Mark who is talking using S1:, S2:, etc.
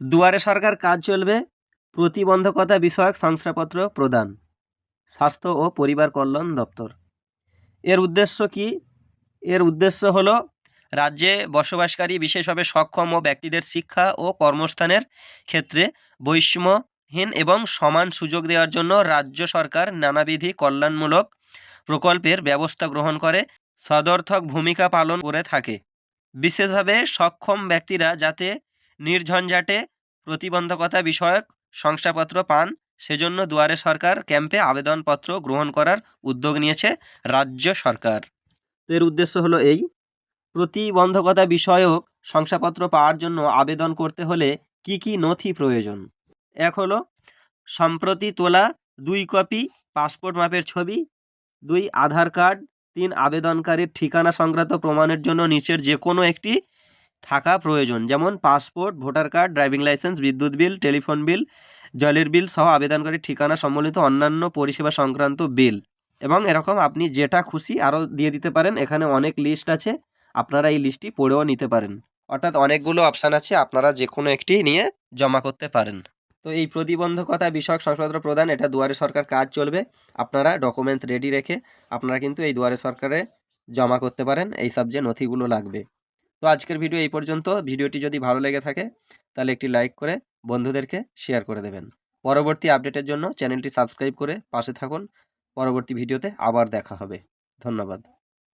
S1: দুয়ারে সরকার কাজ চলবে প্রতিবন্ধকতা বিষয়ক শংসাপত্র প্রদান, স্বাস্থ্য ও পরিবার কল্যাণ দপ্তর। এর উদ্দেশ্য কি? এর উদ্দেশ্য হলো রাজ্যে বসবাসকারী বিশেষভাবে সক্ষম ও ব্যক্তিদের শিক্ষা ও কর্মস্থানের ক্ষেত্রে বৈষম্যহীন এবং সমান সুযোগ দেওয়ার জন্য রাজ্য সরকার নানাবিধি কল্যাণমূলক প্রকল্পের ব্যবস্থা গ্রহণ করে সদর্থক ভূমিকা পালন করে থাকে। বিশেষভাবে সক্ষম ব্যক্তিরা যাতে নির্ঝঞ্ঝাটে প্রতিবন্ধকতা বিষয়ক শংসাপত্র পান সেজন্য দুয়ারে সরকার ক্যাম্পে আবেদনপত্র গ্রহণ করার উদ্যোগ নিয়েছে রাজ্য সরকার। এর উদ্দেশ্য হলো এই, প্রতিবন্ধকতা বিষয়ক শংসাপত্র পাওয়ার জন্য আবেদন করতে হলে কি কি নথি প্রয়োজন? এক হলো সম্প্রতি তোলা 2 কপি পাসপোর্ট মাপের ছবি, 2 আধার কার্ড, 3 আবেদনকারীর ঠিকানা সংক্রান্ত প্রমাণের জন্য নিচের যে কোনো একটি থাকা প্রয়োজন, যেমন passport, voter card, driving licence, বিদ্যুৎ বিল, টেলিফোন বিল, জলের বিল সহ আবেদনকারীর ঠিকানা সম্বলিত অন্যান্য পরিষেবা সংক্রান্ত বিল। এবং এরকম আপনি যেটা খুশি আরও দিয়ে দিতে পারেন। এখানে অনেক লিস্ট আছে, আপনারা এই লিস্টটি পড়েও নিতে পারেন। অর্থাৎ অনেকগুলো অপশান আছে, আপনারা যে কোনো একটি নিয়ে জমা করতে পারেন। তো এই প্রতিবন্ধকতা বিষয়ক শংসাপত্র প্রদান, এটা দুয়ারে সরকার কাজ চলবে। আপনারা ডকুমেন্টস রেডি রেখে আপনারা কিন্তু এই দুয়ারে সরকারে জমা করতে পারেন এইসব যে নথিগুলো লাগবে। তো আজকের ভিডিও এই পর্যন্ত। ভিডিওটি যদি ভালো লেগে থাকে তাহলে একটি লাইক করে বন্ধুদেরকে শেয়ার করে দেবেন। পরবর্তী আপডেটের জন্য চ্যানেলটি সাবস্ক্রাইব করে পাশে থাকুন। পরবর্তী ভিডিওতে আবার দেখা হবে। ধন্যবাদ।